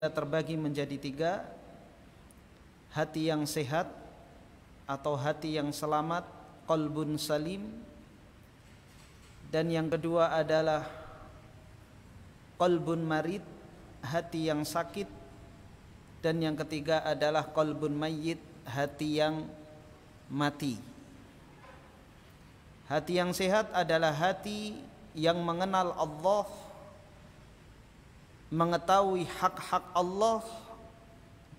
terbagi menjadi tiga: hati yang sehat atau hati yang selamat, qalbun salim, dan yang kedua adalah qalbun marid, hati yang sakit, dan yang ketiga adalah qalbun mayyit, hati yang mati. Hati yang sehat adalah hati yang mengenal Allah, mengetahui hak-hak Allah,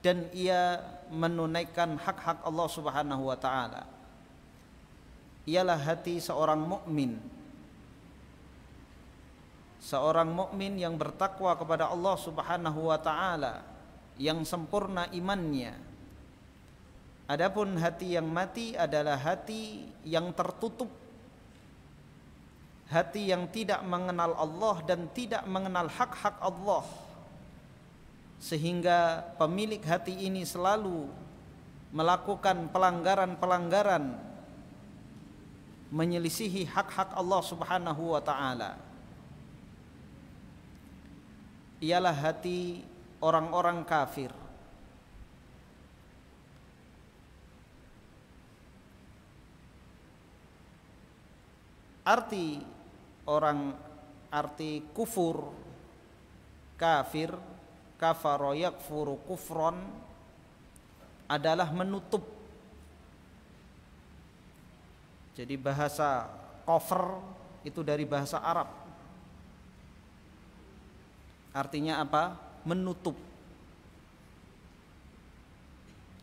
dan ia menunaikan hak-hak Allah Subhanahu wa taala. Ialah hati seorang mukmin. Seorang mukmin yang bertakwa kepada Allah Subhanahu wa taala, yang sempurna imannya. Adapun hati yang mati adalah hati yang tertutup, hati yang tidak mengenal Allah dan tidak mengenal hak-hak Allah, sehingga pemilik hati ini selalu melakukan pelanggaran-pelanggaran, menyelisihi hak-hak Allah Subhanahu wa taala. Ialah hati orang-orang kafir. Arti kufur, kafir, kafara yakfuru kufron, adalah menutup. Jadi bahasa kufur itu dari bahasa Arab. Artinya apa? Menutup.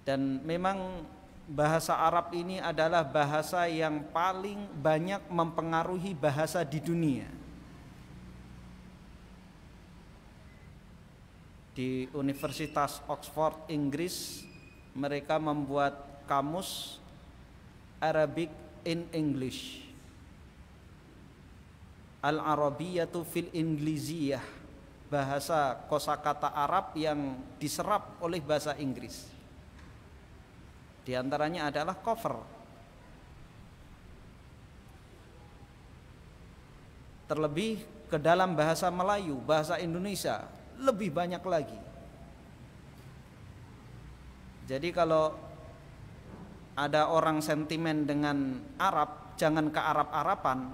Dan memang bahasa Arab ini adalah bahasa yang paling banyak mempengaruhi bahasa di dunia. Di Universitas Oxford, Inggris, mereka membuat kamus Arabic in English, Al-Arabiyyatu fil Ingliziyah, bahasa kosakata Arab yang diserap oleh bahasa Inggris. Di antaranya adalah kufur. Terlebih ke dalam bahasa Melayu, bahasa Indonesia lebih banyak lagi. Jadi kalau ada orang sentimen dengan Arab, jangan ke Arab-Araban.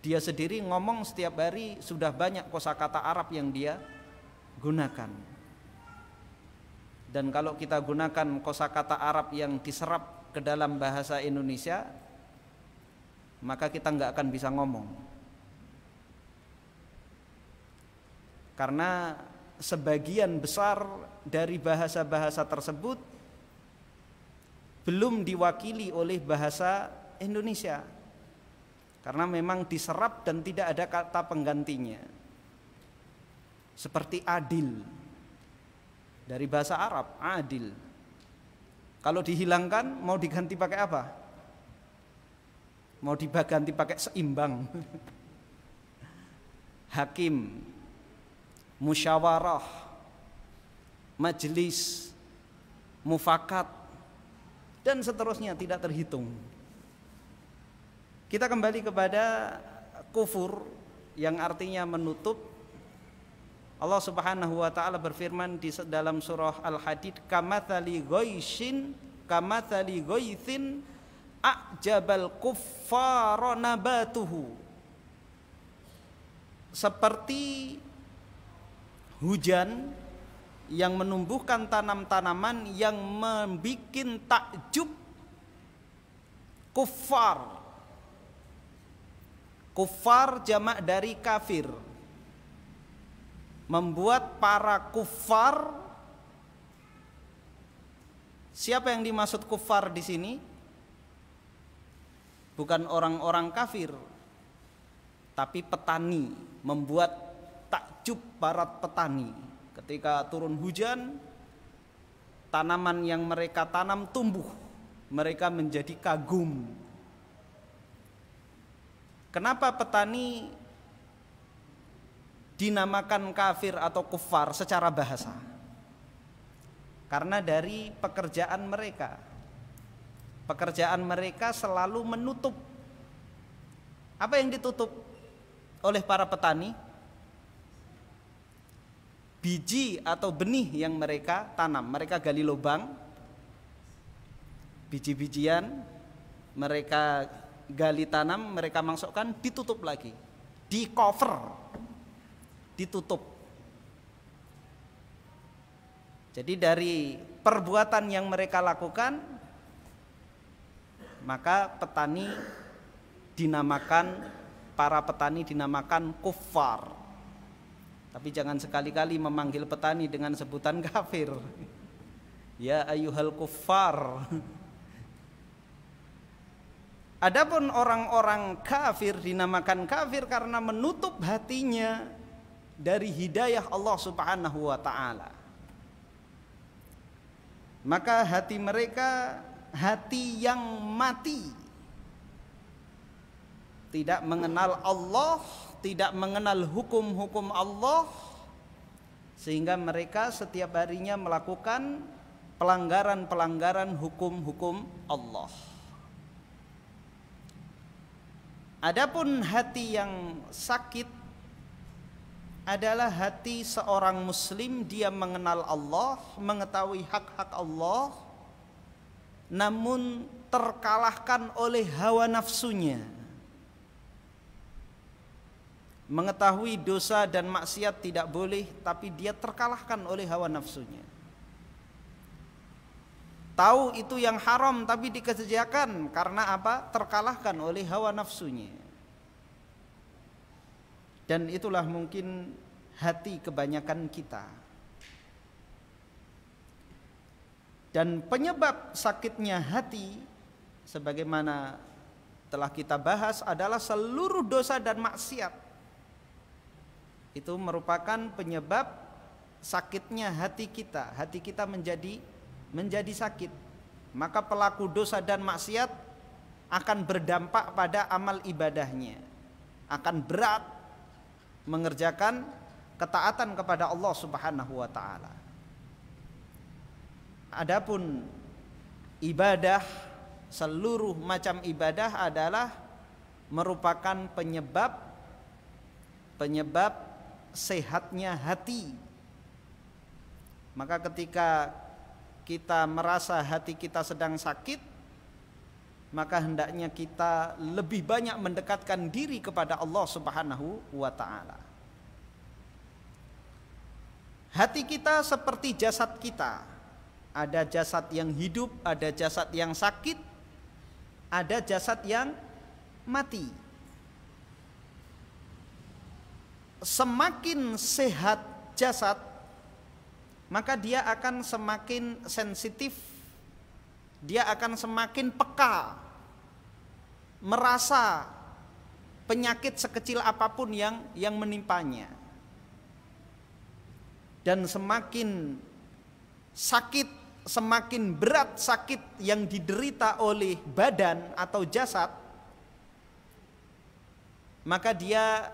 Dia sendiri ngomong setiap hari sudah banyak kosakata Arab yang dia gunakan. Dan kalau kita gunakan kosakata Arab yang diserap ke dalam bahasa Indonesia, maka kita nggak akan bisa ngomong. Karena sebagian besar dari bahasa-bahasa tersebut belum diwakili oleh bahasa Indonesia. Karena memang diserap dan tidak ada kata penggantinya. Seperti adil, dari bahasa Arab, adil. Kalau dihilangkan mau diganti pakai apa? Mau diganti pakai seimbang. Hakim, musyawarah, majelis, mufakat, dan seterusnya tidak terhitung. Kita kembali kepada kufur yang artinya menutup. Allah Subhanahu wa taala berfirman di dalam surah Al-Hadid, kamatsali ghaitsin a'jabal kuffara nabatuhu. Seperti hujan yang menumbuhkan tanam-tanaman yang membikin takjub kuffar. Kuffar jamak dari kafir. Membuat para kufar. Siapa yang dimaksud kufar di sini? Bukan orang-orang kafir, tapi petani. Membuat takjub para petani. Ketika turun hujan, tanaman yang mereka tanam tumbuh, mereka menjadi kagum. Kenapa petani dinamakan kafir atau kufar secara bahasa? Karena dari pekerjaan mereka. Pekerjaan mereka selalu menutup. Apa yang ditutup oleh para petani? biji atau benih yang mereka tanam. Mereka gali lubang, biji-bijian mereka gali tanam, mereka masukkan, ditutup lagi, di cover, ditutup. Jadi dari perbuatan yang mereka lakukan, maka para petani dinamakan kuffar. Tapi jangan sekali-kali memanggil petani dengan sebutan kafir. Ya ayyuhal kuffar. Adapun orang-orang kafir dinamakan kafir karena menutup hatinya dari hidayah Allah Subhanahu wa taala. Maka hati mereka hati yang mati, tidak mengenal Allah, tidak mengenal hukum-hukum Allah, sehingga mereka setiap harinya melakukan pelanggaran-pelanggaran hukum-hukum Allah. Adapun hati yang sakit adalah hati seorang muslim, dia mengenal Allah, mengetahui hak-hak Allah, namun terkalahkan oleh hawa nafsunya. Mengetahui dosa dan maksiat tidak boleh, tapi dia terkalahkan oleh hawa nafsunya. Tahu itu yang haram tapi dikerjakan karena apa? Terkalahkan oleh hawa nafsunya. Dan itulah mungkin hati kebanyakan kita. Dan penyebab sakitnya hati, sebagaimana telah kita bahas, adalah seluruh dosa dan maksiat. Itu merupakan penyebab sakitnya hati kita. Hati kita menjadi sakit. Maka pelaku dosa dan maksiat akan berdampak pada amal ibadahnya. Akan berat mengerjakan ketaatan kepada Allah Subhanahu wa taala. Adapun ibadah, seluruh macam ibadah adalah merupakan penyebab sehatnya hati. Maka ketika kita merasa hati kita sedang sakit, maka hendaknya kita lebih banyak mendekatkan diri kepada Allah Subhanahu wa taala. Hati kita seperti jasad kita. Ada jasad yang hidup, ada jasad yang sakit, ada jasad yang mati. Semakin sehat jasad, maka dia akan semakin sensitif, dia akan semakin peka, merasa penyakit sekecil apapun yang menimpanya. Dan semakin sakit, semakin berat sakit yang diderita oleh badan atau jasad, maka dia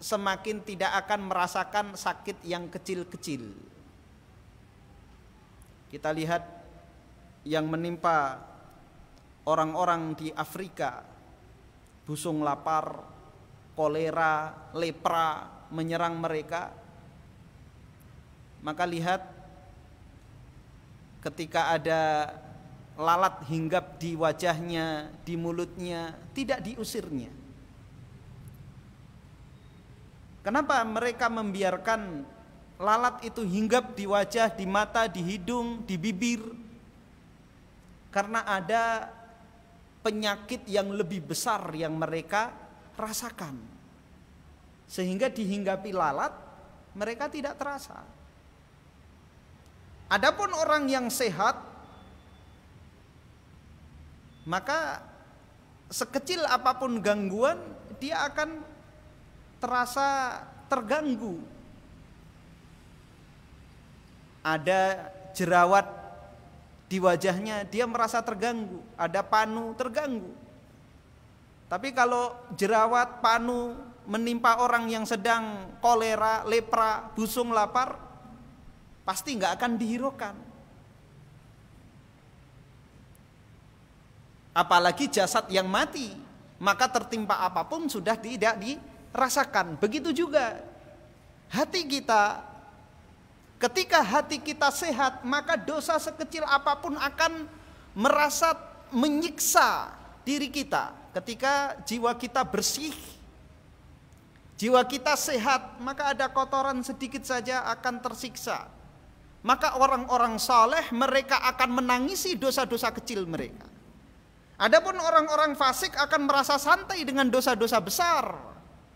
semakin tidak akan merasakan sakit yang kecil-kecil. Kita lihat yang menimpa orang-orang di Afrika, busung lapar, kolera, lepra menyerang mereka. Maka lihat ketika ada lalat hinggap di wajahnya, di mulutnya, tidak diusirnya. Kenapa mereka membiarkan lalat itu hinggap di wajah, di mata, di hidung, di bibir? Karena ada penyakit yang lebih besar yang mereka rasakan, sehingga dihinggapi lalat mereka tidak terasa. Adapun orang yang sehat, maka sekecil apapun gangguan dia akan terasa terganggu. Ada jerawat di wajahnya, dia merasa terganggu. Ada panu, terganggu. Tapi kalau jerawat, panu menimpa orang yang sedang kolera, lepra, busung lapar, pasti nggak akan dihiraukan. Apalagi jasad yang mati, maka tertimpa apapun sudah tidak dirasakan. Begitu juga hati kita Ketika hati kita sehat, maka dosa sekecil apapun akan merasa menyiksa diri kita. Ketika jiwa kita bersih, jiwa kita sehat, maka ada kotoran sedikit saja akan tersiksa. Maka orang-orang saleh mereka akan menangisi dosa-dosa kecil mereka. Adapun orang-orang fasik akan merasa santai dengan dosa-dosa besar,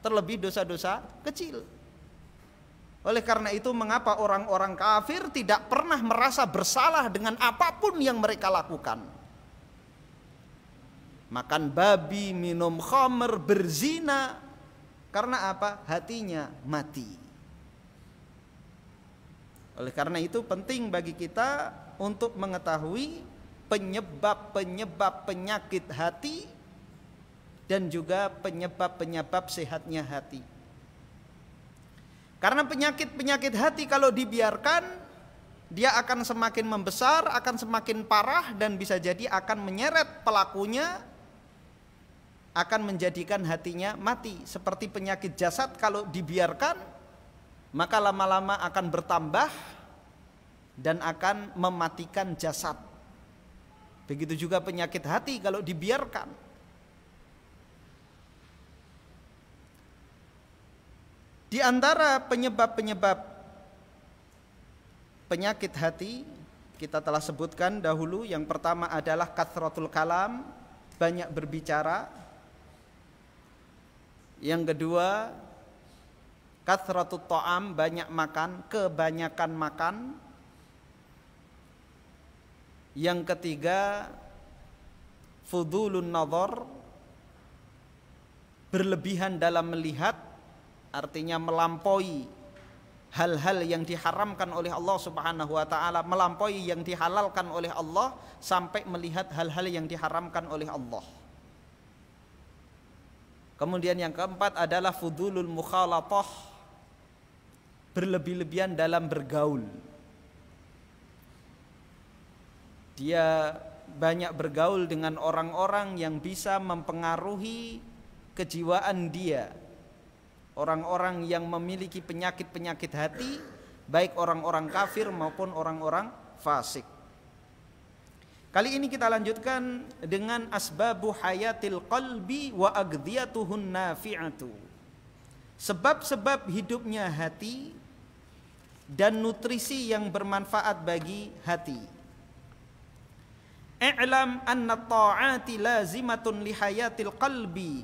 terlebih dosa-dosa kecil. Oleh karena itu, mengapa orang-orang kafir tidak pernah merasa bersalah dengan apapun yang mereka lakukan? Makan babi, minum khamr, berzina. Karena apa? Hatinya mati. Oleh karena itu penting bagi kita untuk mengetahui penyebab-penyebab penyakit hati dan juga penyebab-penyebab sehatnya hati. Karena penyakit-penyakit hati kalau dibiarkan, dia akan semakin membesar, akan semakin parah, dan bisa jadi akan menyeret pelakunya, akan menjadikan hatinya mati. Seperti penyakit jasad kalau dibiarkan, maka lama-lama akan bertambah dan akan mematikan jasad. Begitu juga penyakit hati kalau dibiarkan. Di antara penyebab-penyebab penyakit hati kita telah sebutkan dahulu. Yang pertama adalah kathratul kalam, banyak berbicara. Yang kedua kathratut ta'am, banyak makan, kebanyakan makan. Yang ketiga fudulun nazar, berlebihan dalam melihat, artinya melampaui hal-hal yang diharamkan oleh Allah Subhanahu wa taala, melampaui yang dihalalkan oleh Allah sampai melihat hal-hal yang diharamkan oleh Allah. Kemudian yang keempat adalah fudulul mukhalatah, berlebih-lebihan dalam bergaul. Dia banyak bergaul dengan orang-orang yang bisa mempengaruhi kejiwaan dia. Orang-orang yang memiliki penyakit-penyakit hati, baik orang-orang kafir maupun orang-orang fasik. Kali ini kita lanjutkan dengan asbabu hayatil qalbi wa agdhiyatuhun nafi'atu. Sebab-sebab hidupnya hati dan nutrisi yang bermanfaat bagi hati. I'lam anna ta'ati lazimatun li hayatil qalbi,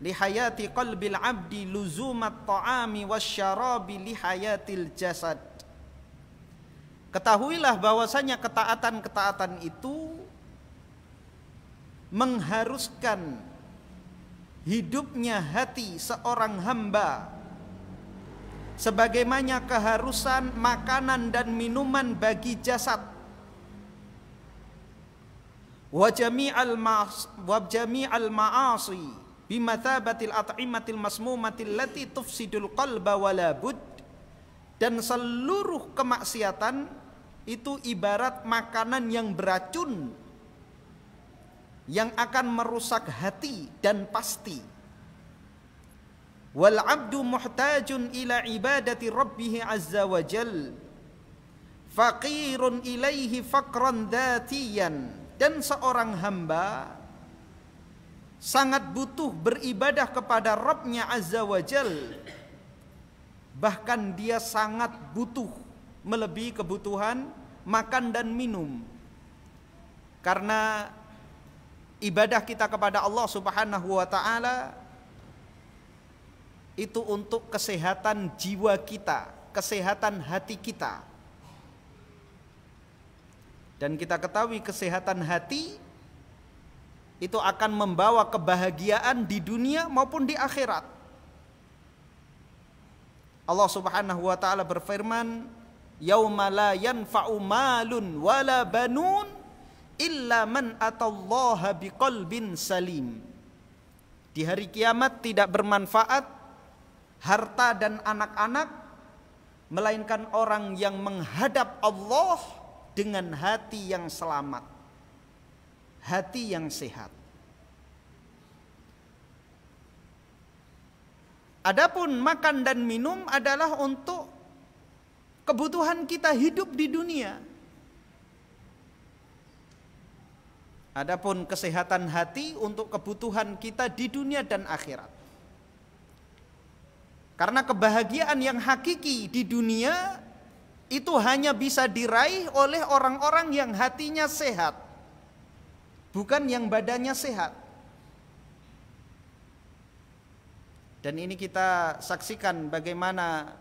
li hayati qalbil abdi luzumat ta'ami wasyarabi li hayatil jasad. Ketahuilah bahwasanya ketaatan-ketaatan itu mengharuskan hidupnya hati seorang hamba sebagaimana keharusan makanan dan minuman bagi jasad. Wa jami'al ma'asi bimathabatil at'imatil masmumatil lati tufsidul qalba wala bud. Dan seluruh kemaksiatan itu ibarat makanan yang beracun yang akan merusak hati dan pasti. Wal abdu muhtajun ila ibadati rabbih azza wa jal, faqirun ilaihi faqran dhatiyan. Dan seorang hamba sangat butuh beribadah kepada Rabbnya azza wa jal, bahkan dia sangat butuh melebihi kebutuhan makan dan minum. Karena ibadah kita kepada Allah Subhanahu wa taala itu untuk kesehatan jiwa kita, kesehatan hati kita. Dan kita ketahui kesehatan hati itu akan membawa kebahagiaan di dunia maupun di akhirat. Allah Subhanahu wa taala berfirman, "Yauma la yanfa'u malun wala banun illa man atallaha biqalbin salim." Di hari kiamat tidak bermanfaat harta dan anak-anak melainkan orang yang menghadap Allah dengan hati yang selamat, hati yang sehat. Adapun makan dan minum adalah untuk kebutuhan kita hidup di dunia. Adapun kesehatan hati untuk kebutuhan kita di dunia dan akhirat. Karena kebahagiaan yang hakiki di dunia itu hanya bisa diraih oleh orang-orang yang hatinya sehat, bukan yang badannya sehat. Dan ini kita saksikan bagaimana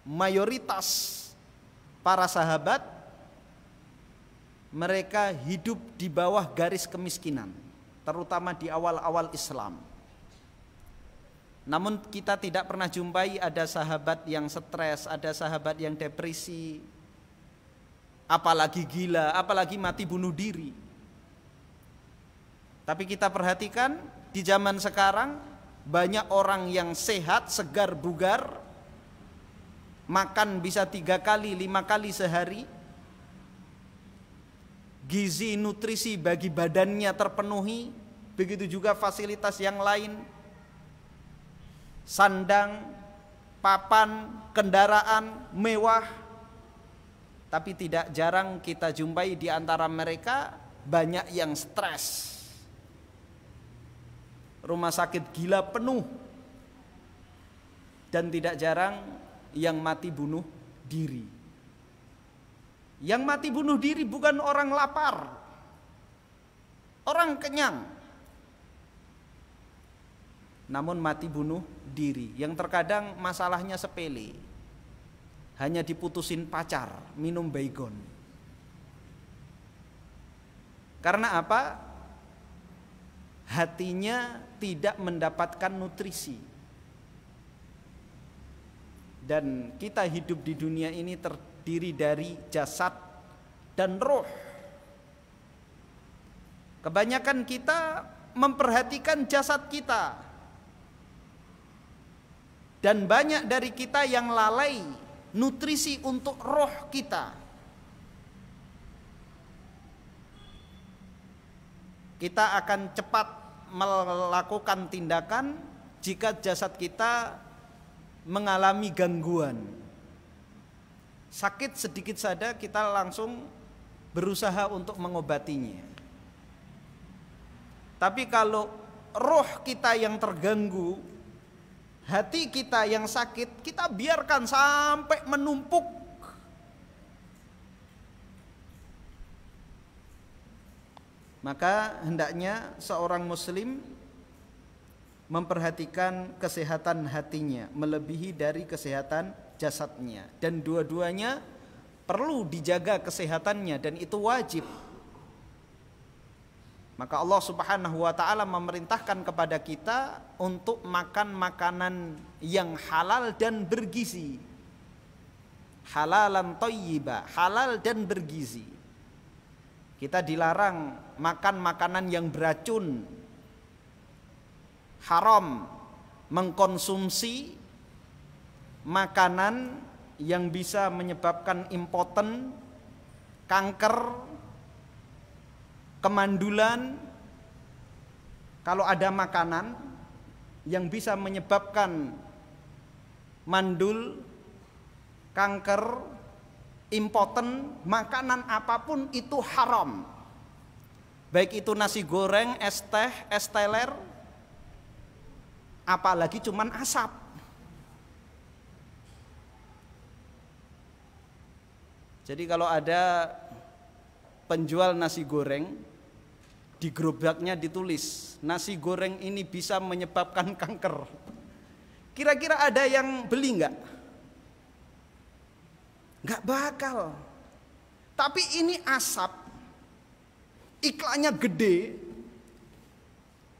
mayoritas para sahabat mereka hidup di bawah garis kemiskinan, terutama di awal-awal Islam. Namun kita tidak pernah jumpai ada sahabat yang stres, ada sahabat yang depresi, apalagi gila, apalagi mati bunuh diri. Tapi kita perhatikan di zaman sekarang banyak orang yang sehat, segar, bugar, makan bisa 3 kali, 5 kali sehari, gizi nutrisi bagi badannya terpenuhi, begitu juga fasilitas yang lain, sandang, papan, kendaraan mewah. Tapi tidak jarang kita jumpai di antara mereka banyak yang stres, rumah sakit gila penuh, dan tidak jarang yang mati bunuh diri. Yang mati bunuh diri bukan orang lapar, orang kenyang, namun mati bunuh diri. Yang terkadang masalahnya sepele, hanya diputusin pacar, minum baygon. Karena apa? Hatinya tidak mendapatkan nutrisi. Dan kita hidup di dunia ini terdiri dari jasad dan roh. Kebanyakan kita memperhatikan jasad kita, dan banyak dari kita yang lalai nutrisi untuk roh kita. Kita akan cepat melakukan tindakan jika jasad kita mengalami gangguan. Sakit sedikit saja kita langsung berusaha untuk mengobatinya. Tapi kalau roh kita yang terganggu, hati kita yang sakit, kita biarkan sampai menumpuk. Maka hendaknya seorang muslim memperhatikan kesehatan hatinya melebihi dari kesehatan jasadnya, dan dua-duanya perlu dijaga kesehatannya, dan itu wajib. Maka Allah Subhanahu wa ta'ala memerintahkan kepada kita untuk makan makanan yang halal dan bergizi. Halalan thayyiba, halal dan bergizi. Kita dilarang makan makanan yang beracun. Haram mengkonsumsi makanan yang bisa menyebabkan impoten, kanker, kemandulan. Kalau ada makanan yang bisa menyebabkan mandul, kanker, impoten, makanan apapun itu haram. Baik itu nasi goreng, es teh, es teler, apalagi cuman asap. Jadi kalau ada penjual nasi goreng, di gerobaknya ditulis nasi goreng ini bisa menyebabkan kanker, kira-kira ada yang beli enggak? Enggak bakal. Tapi ini asap, iklannya gede,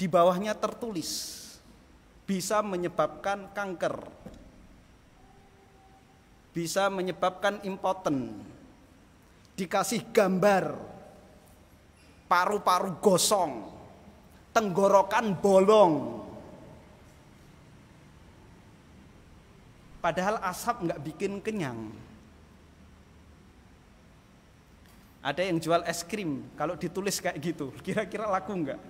di bawahnya tertulis bisa menyebabkan kanker, bisa menyebabkan impoten, dikasih gambar paru-paru gosong, tenggorokan bolong. Padahal asap nggak bikin kenyang. Ada yang jual es krim, kalau ditulis kayak gitu, kira-kira laku nggak?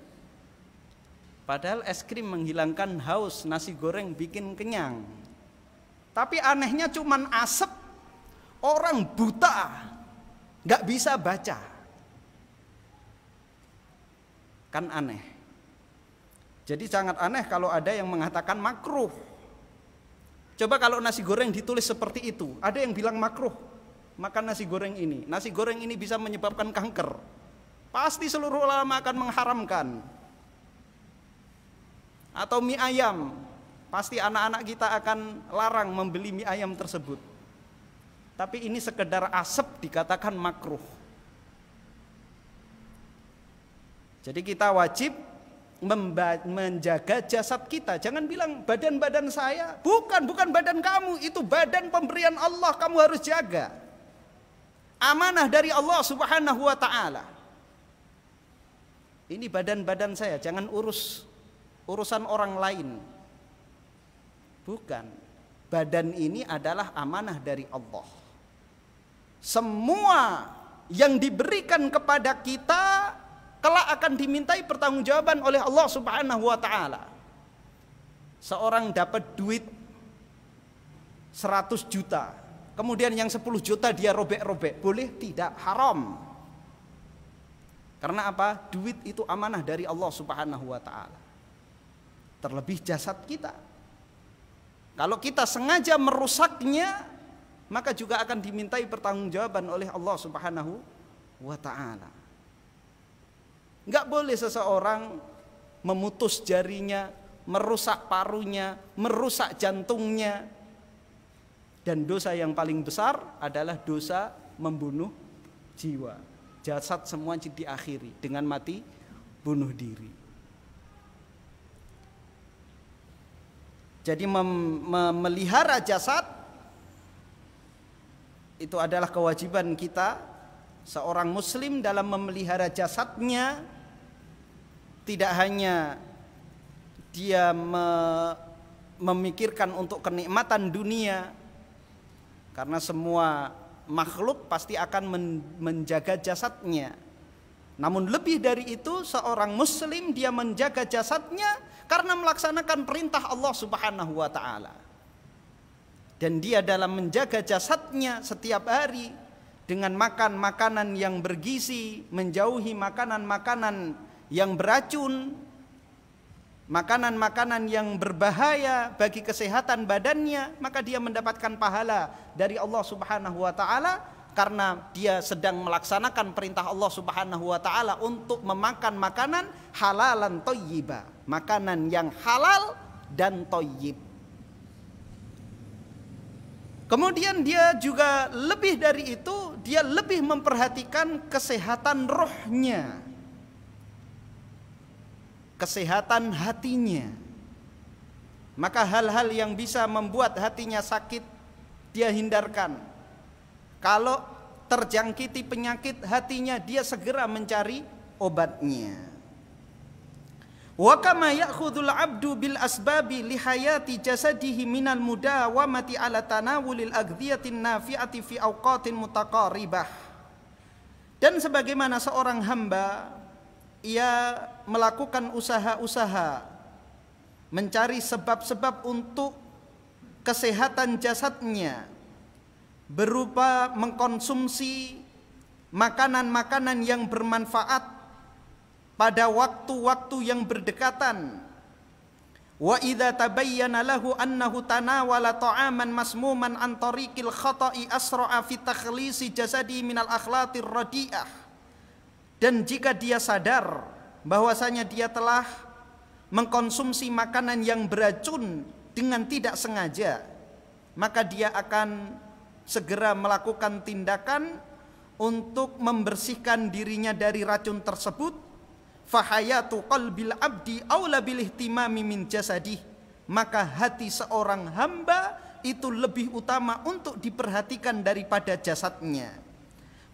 Padahal es krim menghilangkan haus, nasi goreng bikin kenyang. Tapi anehnya cuman asap, orang buta, nggak bisa baca. Kan aneh. Jadi sangat aneh kalau ada yang mengatakan makruh. Coba kalau nasi goreng ditulis seperti itu, ada yang bilang makruh makan nasi goreng ini. Nasi goreng ini bisa menyebabkan kanker. Pasti seluruh ulama akan mengharamkan. Atau mie ayam, pasti anak-anak kita akan larang membeli mie ayam tersebut. Tapi ini sekedar asap dikatakan makruh. Jadi kita wajib menjaga jasad kita. Jangan bilang badan-badan saya. Bukan badan kamu, itu badan pemberian Allah, kamu harus jaga. Amanah dari Allah Subhanahu wa taala. Ini badan-badan saya, jangan urusan orang lain. Bukan. Badan ini adalah amanah dari Allah. Semua yang diberikan kepada kita kelak akan dimintai pertanggungjawaban oleh Allah Subhanahu wa taala. Seorang dapat duit 100 juta, kemudian yang 10 juta dia robek-robek, boleh tidak? Haram. Karena apa? Duit itu amanah dari Allah Subhanahu wa taala. Terlebih jasad kita. Kalau kita sengaja merusaknya, maka juga akan dimintai pertanggungjawaban oleh Allah Subhanahu wa taala. Enggak boleh seseorang memutus jarinya, merusak parunya, merusak jantungnya. Dan dosa yang paling besar adalah dosa membunuh jiwa. Jasad semua diakhiri dengan mati bunuh diri. Jadi memelihara jasad itu adalah kewajiban kita. Seorang muslim dalam memelihara jasadnya tidak hanya dia memikirkan untuk kenikmatan dunia, karena semua makhluk pasti akan menjaga jasadnya. Namun lebih dari itu, seorang muslim dia menjaga jasadnya karena melaksanakan perintah Allah Subhanahu wa taala. Dan dia dalam menjaga jasadnya setiap hari dengan makan makanan yang bergizi, menjauhi makanan-makanan yang beracun, makanan-makanan yang berbahaya bagi kesehatan badannya, maka dia mendapatkan pahala dari Allah Subhanahu wa taala karena dia sedang melaksanakan perintah Allah Subhanahu wa taala untuk memakan makanan halalan thayyiba, makanan yang halal dan thayyib. Kemudian dia juga lebih dari itu, dia lebih memperhatikan kesehatan rohnya, kesehatan hatinya. Maka hal-hal yang bisa membuat hatinya sakit dia hindarkan. Kalau terjangkiti penyakit hatinya, dia segera mencari obatnya. Wa kama ya'khudhul 'abdu bil asbabi li hayati jasadihi minal mudawamati ala tanawulil aghdhiyatin nafi'ati fi awqatin mutaqaribah. Dan sebagaimana seorang hamba ia melakukan usaha-usaha mencari sebab-sebab untuk kesehatan jasadnya berupa mengkonsumsi makanan-makanan yang bermanfaat pada waktu-waktu yang berdekatan. Wa idza tabayyana lahu annahu tanawala ta'aman masmuman an tariqil khata'i asra'a fi takhlisi jasadi minal akhlaqir radi'ah. Dan jika dia sadar bahwasanya dia telah mengkonsumsi makanan yang beracun dengan tidak sengaja, maka dia akan segera melakukan tindakan untuk membersihkan dirinya dari racun tersebut. Fahayatu qalbil abdi aula bil ihtimami min jasadih, maka hati seorang hamba itu lebih utama untuk diperhatikan daripada jasadnya.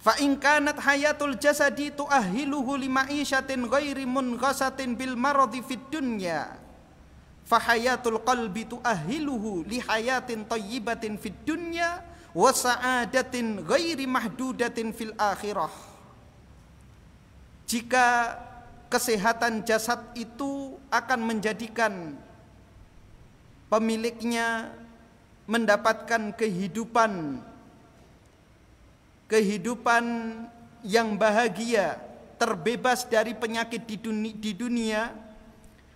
Fa in kanat hayatul jasadi tuahhiluhu lima'isyatin ghairi munghasatin bil maradi fid dunya, fa hayatul qalbi tuahhiluhu li hayatin thayyibatin fid dunya wa sa'adatin ghairi mahdudatin fil akhirah. Jika kesehatan jasad itu akan menjadikan pemiliknya mendapatkan kehidupan kehidupan yang bahagia, terbebas dari penyakit di dunia,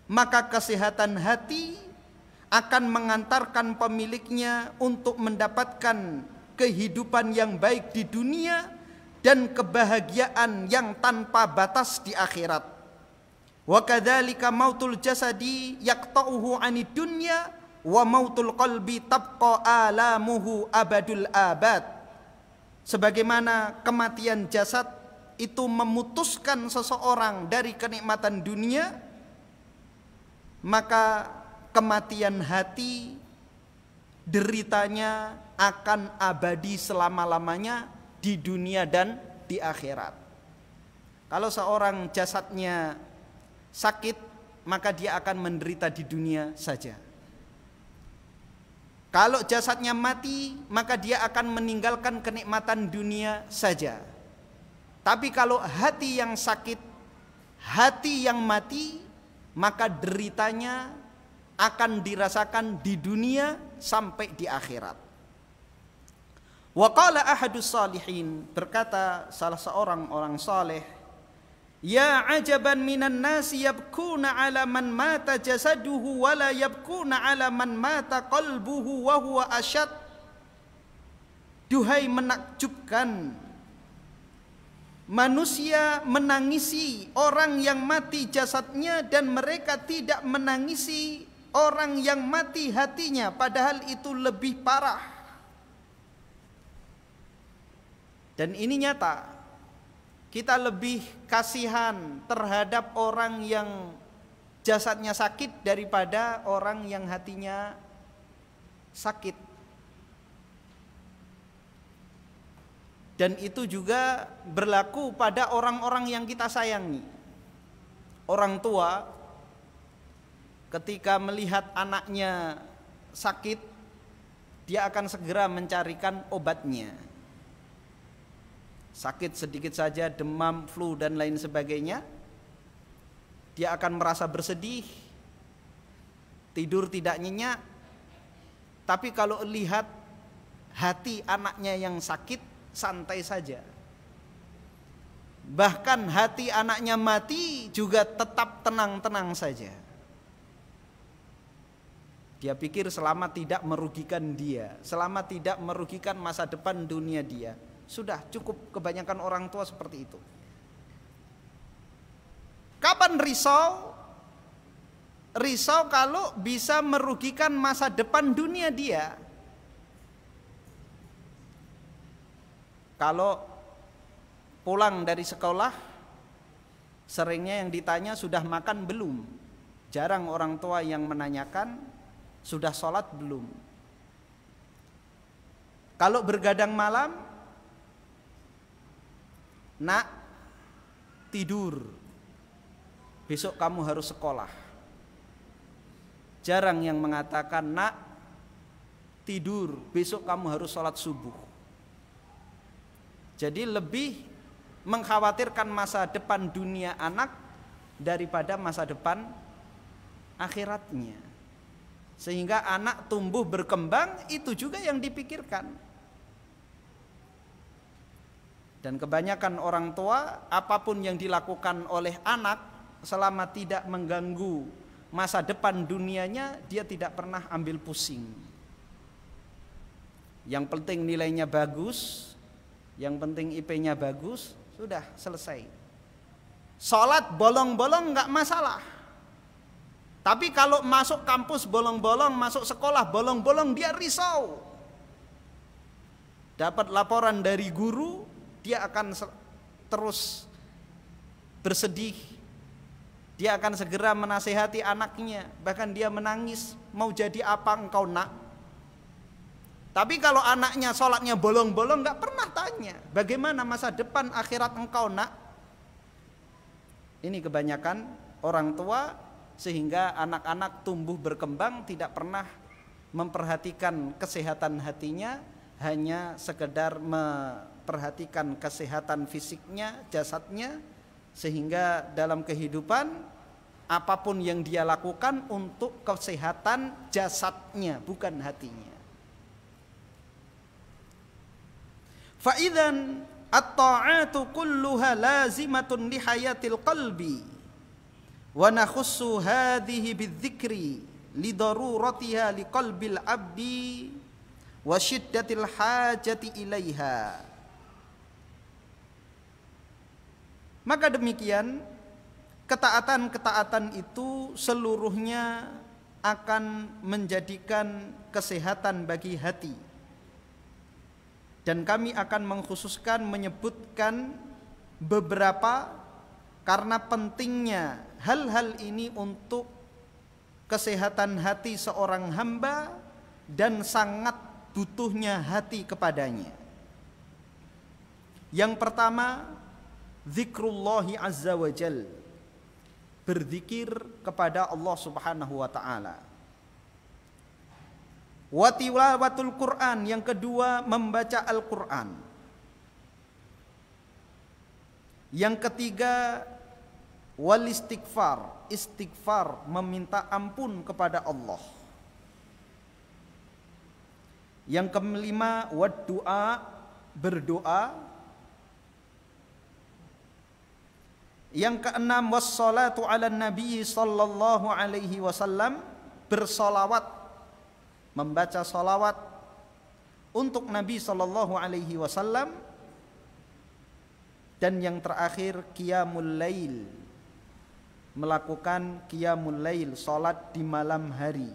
maka kesehatan hati akan mengantarkan pemiliknya untuk mendapatkan kehidupan yang baik di dunia dan kebahagiaan yang tanpa batas di akhirat. Wa kadzalika mautul jasadi yaqta'uhu 'anid dunya wa mautul qalbi tabqa alamuhu abadul abad. Sebagaimana kematian jasad itu memutuskan seseorang dari kenikmatan dunia, maka kematian hati deritanya akan abadi selama-lamanya di dunia dan di akhirat. Kalau seorang jasadnya sakit, maka dia akan menderita di dunia saja. Kalau jasadnya mati, maka dia akan meninggalkan kenikmatan dunia saja. Tapi kalau hati yang sakit, hati yang mati, maka deritanya akan dirasakan di dunia sampai di akhirat. Wa qala ahadus salihin, berkata salah seorang orang saleh, ya ajaban minan nasi yabkuna ala man mata jasaduhu wa la yabkuna ala man mata qalbuhu wa huwa asyad. Duhai menakjubkan, manusia menangisi orang yang mati jasadnya dan mereka tidak menangisi orang yang mati hatinya, padahal itu lebih parah. Dan ini nyata, kita lebih kasihan terhadap orang yang jasadnya sakit daripada orang yang hatinya sakit. Dan itu juga berlaku pada orang-orang yang kita sayangi. Orang tua ketika melihat anaknya sakit, dia akan segera mencarikan obatnya. Sakit sedikit saja, demam, flu dan lain sebagainya, dia akan merasa bersedih, tidur tidak nyenyak. Tapi kalau lihat hati anaknya yang sakit, santai saja. Bahkan hati anaknya mati juga tetap tenang-tenang saja. Dia pikir selama tidak merugikan dia, selama tidak merugikan masa depan dunia dia, sudah cukup. Kebanyakan orang tua seperti itu. Kapan risau? Risau kalau bisa merugikan masa depan dunia dia. Kalau pulang dari sekolah, seringnya yang ditanya sudah makan belum. Jarang orang tua yang menanyakan sudah sholat belum. Kalau bergadang malam, nak, tidur, besok kamu harus sekolah. Jarang yang mengatakan, nak, tidur, besok kamu harus sholat subuh. Jadi lebih mengkhawatirkan masa depan dunia anak daripada masa depan akhiratnya. Sehingga anak tumbuh berkembang itu juga yang dipikirkan. Dan kebanyakan orang tua, apapun yang dilakukan oleh anak selama tidak mengganggu masa depan dunianya, dia tidak pernah ambil pusing. Yang penting nilainya bagus, yang penting IP-nya bagus, sudah selesai. Sholat bolong-bolong nggak masalah. Tapi kalau masuk kampus bolong-bolong, masuk sekolah bolong-bolong, dia risau. Dapat laporan dari guru, dia akan terus bersedih. Dia akan segera menasehati anaknya. Bahkan dia menangis, mau jadi apa engkau nak? Tapi kalau anaknya sholatnya bolong-bolong, gak pernah tanya, bagaimana masa depan akhirat engkau nak? Ini kebanyakan orang tua, sehingga anak-anak tumbuh berkembang tidak pernah memperhatikan kesehatan hatinya, hanya sekedar memperhatikan kesehatan fisiknya, jasadnya, sehingga dalam kehidupan apapun yang dia lakukan untuk kesehatan jasadnya, bukan hatinya. Fa idzan at-ta'atu kulluha lazimatun li hayatil qalbi wa nakhussu hadhihi bidzikri li daruratiha li qalbil abdi wa syiddatil hajati ilaiha. Maka demikian ketaatan-ketaatan itu seluruhnya akan menjadikan kesehatan bagi hati. Dan kami akan mengkhususkan menyebutkan beberapa karena pentingnya hal-hal ini untuk kesehatan hati seorang hamba dan sangat butuhnya hati kepadanya. Yang pertama, zikrullahi azza wa jal, berzikir kepada Allah Subhanahu wa taala. Wa tilawatul Quran, yang kedua membaca Al-Quran. Yang ketiga wal istighfar, istighfar, meminta ampun kepada Allah. Yang kelima wad du'a, berdoa. Yang keenam wassalatu ala nabi sallallahu alaihi wasallam, bersolawat, membaca salawat untuk Nabi sallallahu alaihi wasallam. Dan yang terakhir qiyamul lail, melakukan qiyamul lail, salat di malam hari.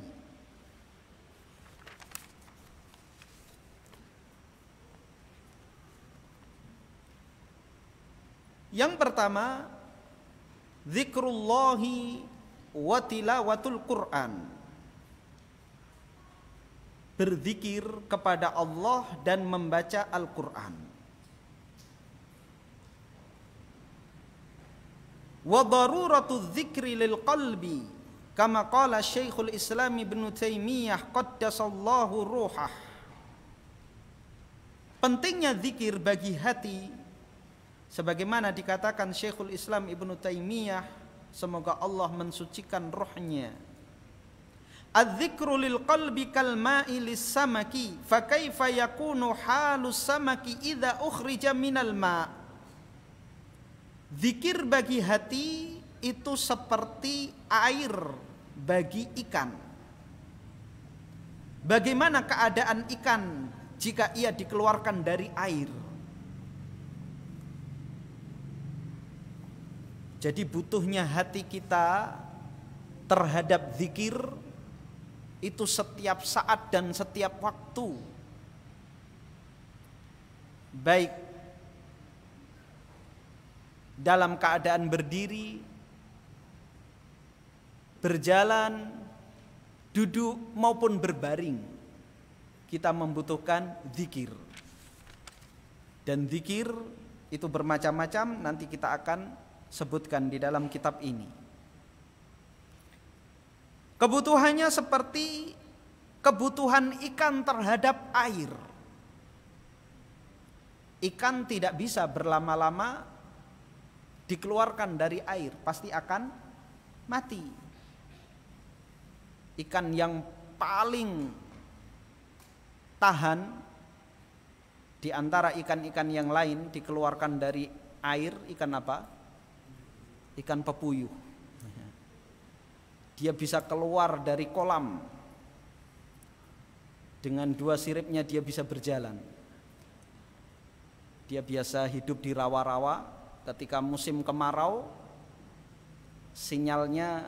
Yang pertama, zikrullahi wa tilawatul Quran, berzikir kepada Allah dan membaca Al-Quran. Wa daruratu dzikri lil qalbi, kama qala Syekhul Islam Ibnu Taimiyah qaddasallahu ruhah. Pentingnya zikir bagi hati, sebagaimana dikatakan Syekhul Islam Ibnu Taimiyah, semoga Allah mensucikan ruhnya. Adz-dzikru lil qalbi kal ma'i lis samaki, fa kaifa yakunu halus samaki idza ukhrija minal ma'. Zikir bagi hati itu seperti air bagi ikan. Bagaimana keadaan ikan jika ia dikeluarkan dari air? Jadi butuhnya hati kita terhadap zikir itu setiap saat dan setiap waktu, baik dalam keadaan berdiri, berjalan, duduk maupun berbaring, kita membutuhkan zikir. Dan zikir itu bermacam-macam, nanti kita akan sebutkan di dalam kitab ini. Kebutuhannya seperti kebutuhan ikan terhadap air. Ikan tidak bisa berlama-lama dikeluarkan dari air, pasti akan mati. Ikan yang paling tahan di antara ikan-ikan yang lain dikeluarkan dari air, ikan apa? Ikan pepuyuh. Dia bisa keluar dari kolam, dengan dua siripnya dia bisa berjalan. Dia biasa hidup di rawa-rawa. Ketika musim kemarau, sinyalnya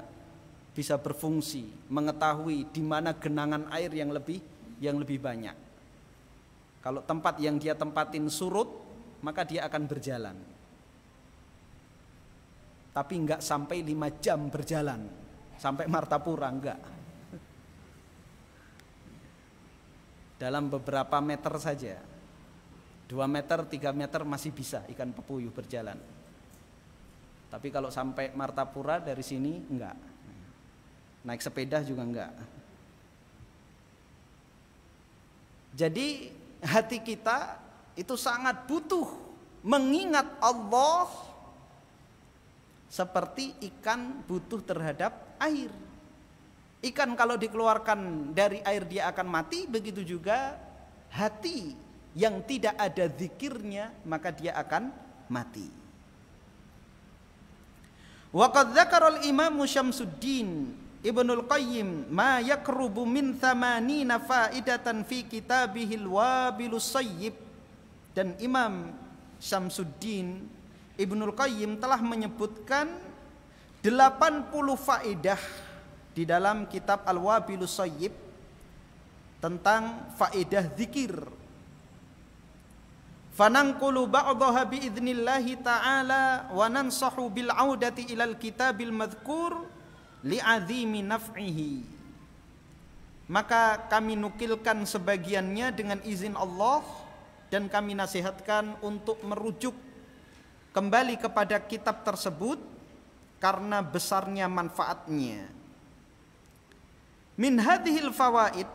bisa berfungsi, mengetahui di mana genangan air yang lebih banyak. Kalau tempat yang dia tempatin surut, maka dia akan berjalan. Tapi enggak sampai 5 jam berjalan sampai Martapura, enggak. Dalam beberapa meter saja, 2 meter, 3 meter masih bisa ikan pepuyuh berjalan. Tapi kalau sampai Martapura dari sini enggak. Naik sepeda juga enggak. Jadi hati kita itu sangat butuh mengingat Allah seperti ikan butuh terhadap air. Ikan kalau dikeluarkan dari air dia akan mati, begitu juga hati yang tidak ada zikirnya, maka dia akan mati. Wa qad dzakara al-Imam Syamsuddin Ibnul Qayyim ma yakrubu min 80 faidatan fi kitabihil Wabilus Sayyib. Dan Imam Syamsuddin Ibnul Qayyim telah menyebutkan 80 faedah di dalam kitab Al-Wabilus Sayyib tentang faedah zikir. Fananqulu ba'daha biidnillahi ta'ala wa nansahu bil 'audati ilal kitabil madhkur li'azimi naf'ihi. Maka kami nukilkan sebagiannya dengan izin Allah, dan kami nasihatkan untuk merujuk kembali kepada kitab tersebut karena besarnya manfaatnya. Min hadhil fawaid,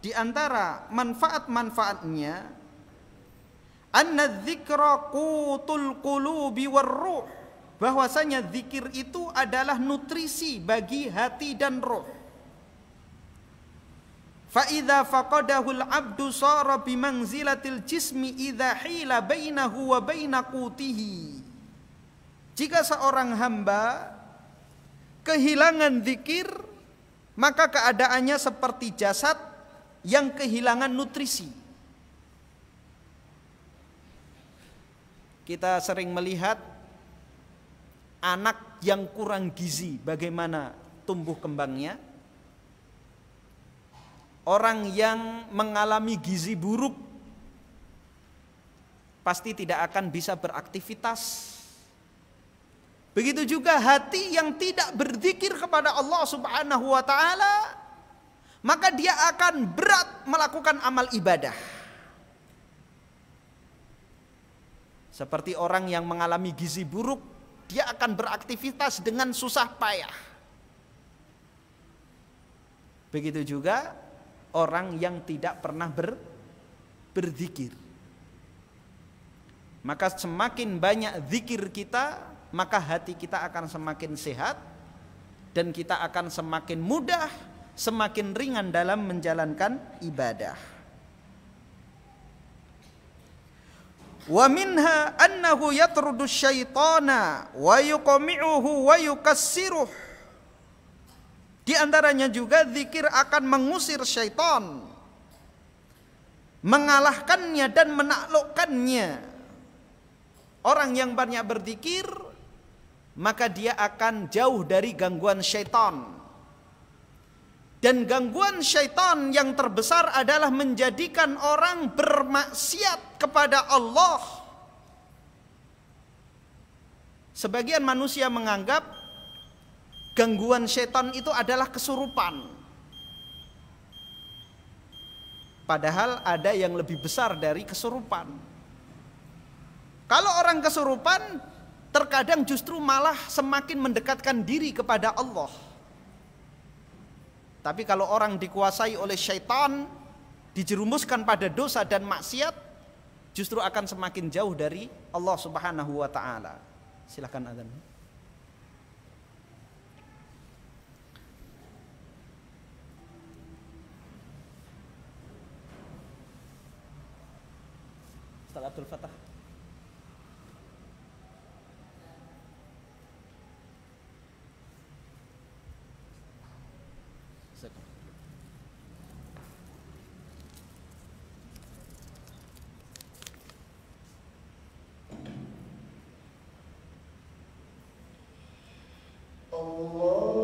di antara manfaat-manfaatnya, anna dzikra qutul qulubi warruh, bahwasanya zikir itu adalah nutrisi bagi hati dan roh. Fa idza faqadahu al-'abdu sara bi manzilatil jismi idza hila bainahu wa baina qutihi. Jika seorang hamba kehilangan zikir, maka keadaannya seperti jasad yang kehilangan nutrisi. Kita sering melihat anak yang kurang gizi, bagaimana tumbuh kembangnya. Orang yang mengalami gizi buruk pasti tidak akan bisa beraktivitas. Begitu juga hati yang tidak berzikir kepada Allah Subhanahu wa ta'ala, maka dia akan berat melakukan amal ibadah. Seperti orang yang mengalami gizi buruk, dia akan beraktivitas dengan susah payah. Begitu juga orang yang tidak pernah berzikir. Maka semakin banyak zikir kita, maka hati kita akan semakin sehat, dan kita akan semakin mudah, semakin ringan dalam menjalankan ibadah. Wa minha annahu yatrudu syaitana wa yuqami'uhu wa yukassiruh. Di antaranya juga zikir akan mengusir syaitan, mengalahkannya dan menaklukkannya. Orang yang banyak berzikir, maka dia akan jauh dari gangguan syaitan. Dan gangguan syaitan yang terbesar adalah menjadikan orang bermaksiat kepada Allah. Sebagian manusia menganggap gangguan syaitan itu adalah kesurupan. Padahal ada yang lebih besar dari kesurupan. Kalau orang kesurupan, terkadang justru malah semakin mendekatkan diri kepada Allah. Tapi kalau orang dikuasai oleh syaitan, dijerumuskan pada dosa dan maksiat, justru akan semakin jauh dari Allah Subhanahu wa ta'ala. Silakan adzan. Ustaz Abdul Fattah. Allah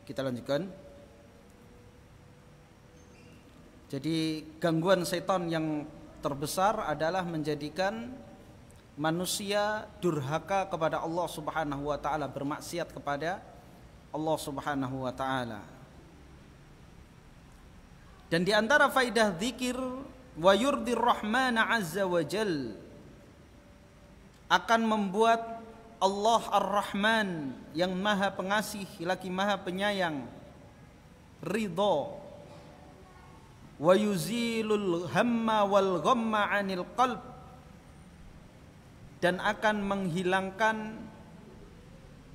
Kita lanjutkan. Jadi gangguan setan yang terbesar adalah menjadikan manusia durhaka kepada Allah Subhanahu wa taala, bermaksiat kepada Allah Subhanahu wa taala. Dan di antara faidah zikir wa yurdir rahmana azza wa jal, akan membuat Allah Ar-Rahman yang maha pengasih lagi maha penyayang ridho, wa yuzilul hamma wal ghamma 'anil qalb, dan akan menghilangkan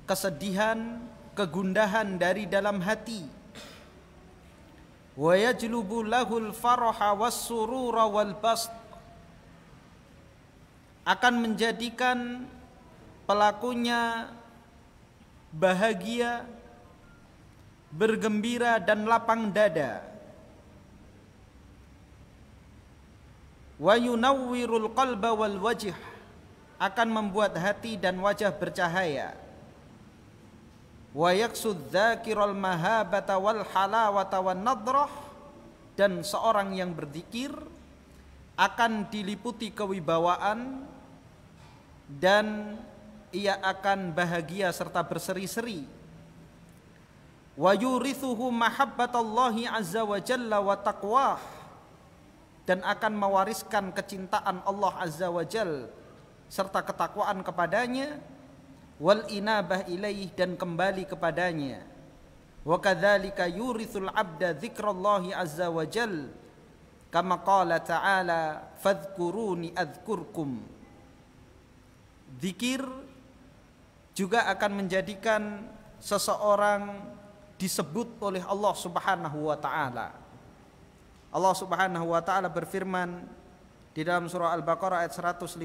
kesedihan, kegundahan dari dalam hati, wa yajlubu lahul faraha was surura wal bast, akan menjadikan pelakunya bahagia, bergembira dan lapang dada. Wa yunawwirul qalba wal wajh, akan membuat hati dan wajah bercahaya. Wa yaksud dzakiral mahabata wal halawata wan nadrah, dan seorang yang berzikir akan diliputi kewibawaan dan ia akan bahagia serta berseri-seri. Wa yurithuhu mahabbatallahi azza wa jalla wa taqwah, dan akan mewariskan kecintaan Allah azza wa jalla serta ketakwaan kepadanya, wal inabah ilaih, dan kembali kepadanya. Wa kadzalika yurithul abda dzikrallahi azza wa jalla kama qala ta'ala fadhkuruni adzkurkum. Zikir juga akan menjadikan seseorang disebut oleh Allah Subhanahu wa taala. Allah Subhanahu wa taala berfirman di dalam surah Al-Baqarah ayat 152,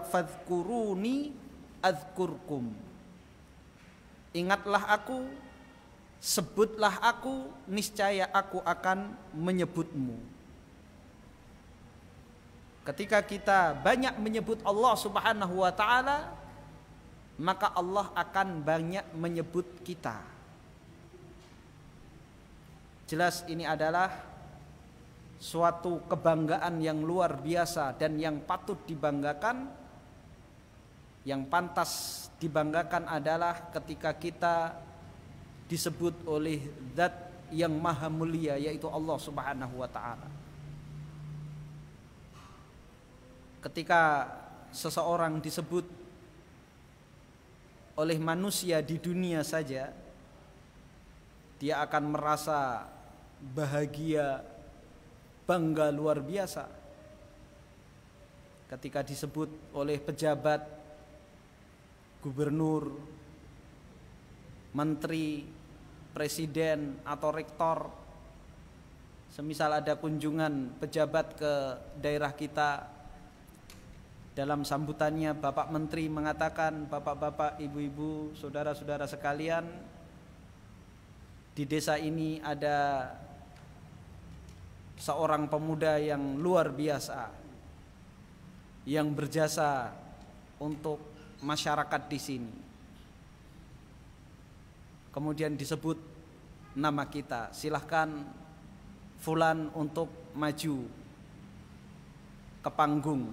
fadhkuruni adzkurkum. Ingatlah aku, sebutlah aku, niscaya aku akan menyebutmu. Ketika kita banyak menyebut Allah Subhanahu wa taala, maka Allah akan banyak menyebut kita. Jelas ini adalah suatu kebanggaan yang luar biasa dan yang patut dibanggakan. Yang pantas dibanggakan adalah ketika kita disebut oleh Zat yang maha mulia, yaitu Allah Subhanahu wa taala. Ketika seseorang disebut oleh manusia di dunia saja, dia akan merasa bahagia, bangga luar biasa. Ketika disebut oleh pejabat, gubernur, menteri, presiden atau rektor, semisal ada kunjungan pejabat ke daerah kita, dalam sambutannya Bapak Menteri mengatakan, bapak-bapak, ibu-ibu, saudara-saudara sekalian, di desa ini ada seorang pemuda yang luar biasa, yang berjasa untuk masyarakat di sini. Kemudian disebut nama kita, silahkan fulan untuk maju ke panggung,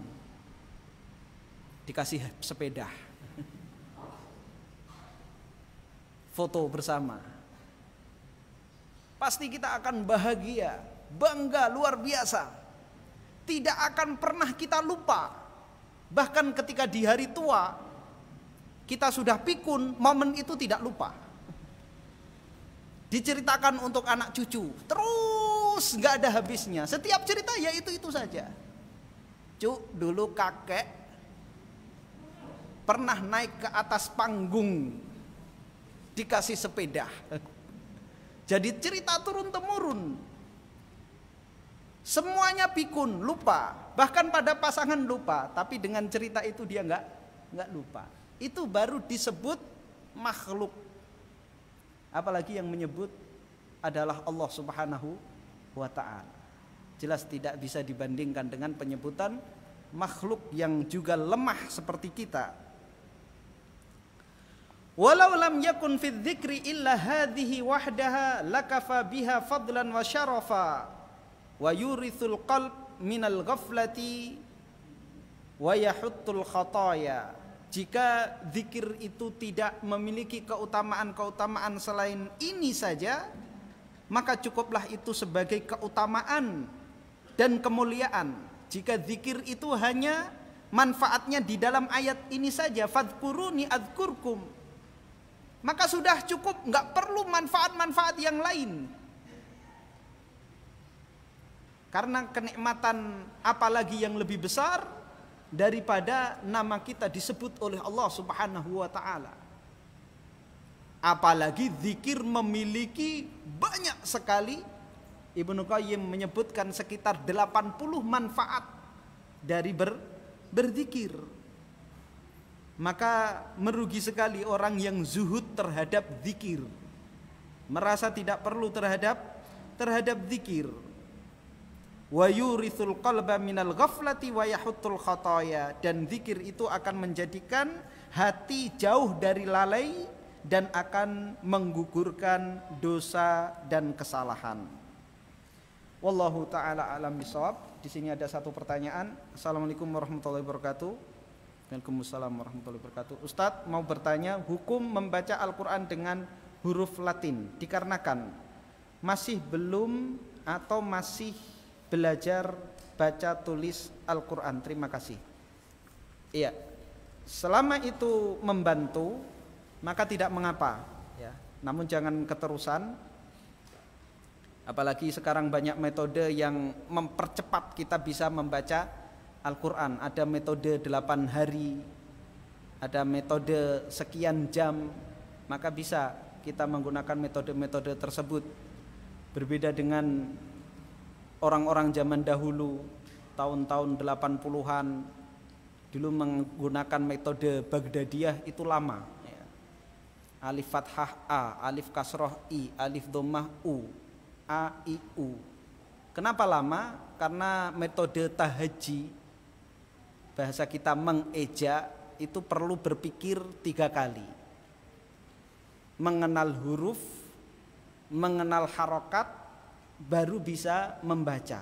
dikasih sepeda, foto bersama. Pasti kita akan bahagia, bangga luar biasa. Tidak akan pernah kita lupa. Bahkan ketika di hari tua kita sudah pikun, momen itu tidak lupa. Diceritakan untuk anak cucu, terus nggak ada habisnya. Setiap cerita ya itu saja. Cuk, dulu kakek pernah naik ke atas panggung dikasih sepeda. Jadi cerita turun temurun. Semuanya pikun, lupa. Bahkan pada pasangan lupa, tapi dengan cerita itu dia nggak lupa. Itu baru disebut makhluk. Apalagi yang menyebut adalah Allah Subhanahu wa ta'ala. Jelas tidak bisa dibandingkan dengan penyebutan makhluk yang juga lemah seperti kita. Walau lam yakun fi dzikri illa hadhihi wahdaha lakafa biha fadlan wa syarafa wa yurithul qalb minal ghaflati wa yahuttul khataya. Jika zikir itu tidak memiliki keutamaan-keutamaan selain ini saja, maka cukuplah itu sebagai keutamaan dan kemuliaan. Jika zikir itu hanya manfaatnya di dalam ayat ini saja, fadhkuruni adzkurkum, maka sudah cukup, nggak perlu manfaat-manfaat yang lain. Karena kenikmatan apalagi yang lebih besar daripada nama kita disebut oleh Allah Subhanahu wa ta'ala. Apalagi zikir memiliki banyak sekali. Ibnu Qayyim menyebutkan sekitar 80 manfaat dari berzikir. Maka merugi sekali orang yang zuhud terhadap zikir, merasa tidak perlu terhadap zikir. Wa yurithul qalba minal ghaflati wa yahuttul khataya. Dan zikir itu akan menjadikan hati jauh dari lalai dan akan menggugurkan dosa dan kesalahan. Wallahu taala alam bisawab. Di sini ada satu pertanyaan. Assalamualaikum warahmatullahi wabarakatuh. Waalaikumsalam warahmatullahi wabarakatuh. Ustadz mau bertanya, hukum membaca Al-Quran dengan huruf Latin dikarenakan masih belum atau masih belajar baca tulis Al-Quran. Terima kasih. Iya, selama itu membantu maka tidak mengapa ya. Namun jangan keterusan. Apalagi sekarang banyak metode yang mempercepat kita bisa membaca Al-Quran. Ada metode 8 hari, ada metode sekian jam. Maka bisa kita menggunakan metode-metode tersebut. Berbeda dengan orang-orang zaman dahulu, tahun-tahun 80-an, dulu menggunakan metode Baghdadiyah, itu lama ya. Alif fathah A, alif kasroh I, alif dhammah U, A, I, U. Kenapa lama? Karena metode tahaji bahasa kita mengeja itu perlu berpikir 3 kali. Mengenal huruf, mengenal harokat, baru bisa membaca.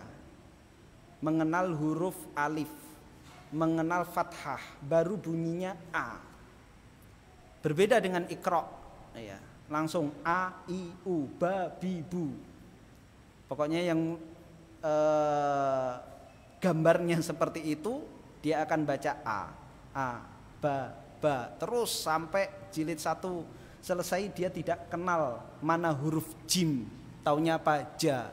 Mengenal huruf alif, mengenal fathah, baru bunyinya A. Berbeda dengan Iqra, ya, langsung A, I, U, Ba, Bi, Bu. Pokoknya yang gambarnya seperti itu, dia akan baca A, Ba, terus sampai jilid 1 selesai. Dia tidak kenal mana huruf jim, taunya apa ja,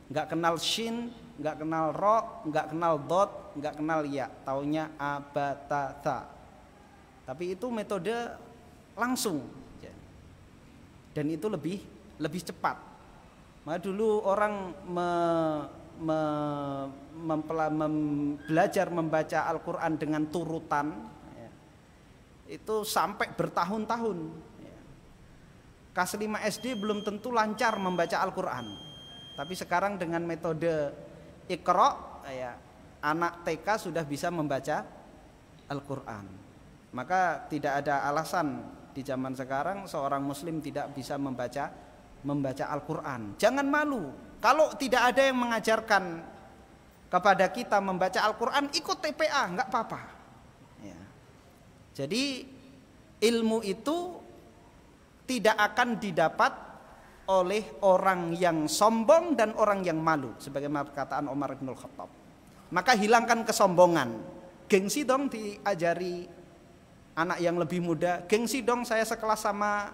nggak kenal shin, nggak kenal ro, nggak kenal dot, nggak kenal ya, taunya a, ba, ta, tha. Tapi itu metode langsung, dan itu lebih cepat. Maka dulu orang belajar membaca Al-Quran dengan turutan, ya, itu sampai bertahun-tahun. Ya. Kelas 5 SD belum tentu lancar membaca Al-Quran, tapi sekarang dengan metode Iqra, ya, anak TK sudah bisa membaca Al-Quran. Maka tidak ada alasan di zaman sekarang seorang muslim tidak bisa membaca Al-Quran. Jangan malu. Kalau tidak ada yang mengajarkan kepada kita membaca Al-Quran, ikut TPA, nggak apa-apa. Ya. Jadi ilmu itu tidak akan didapat oleh orang yang sombong dan orang yang malu, sebagaimana perkataan Umar bin Khattab. Maka hilangkan kesombongan. Gengsi dong diajari anak yang lebih muda. Gengsi dong saya sekelas sama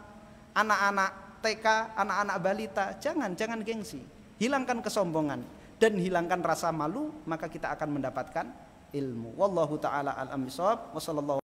anak-anak TK, anak-anak balita. Jangan gengsi. Hilangkan kesombongan dan hilangkan rasa malu, maka kita akan mendapatkan ilmu. Wallahu taala a'lam bishawab. Wassallallahu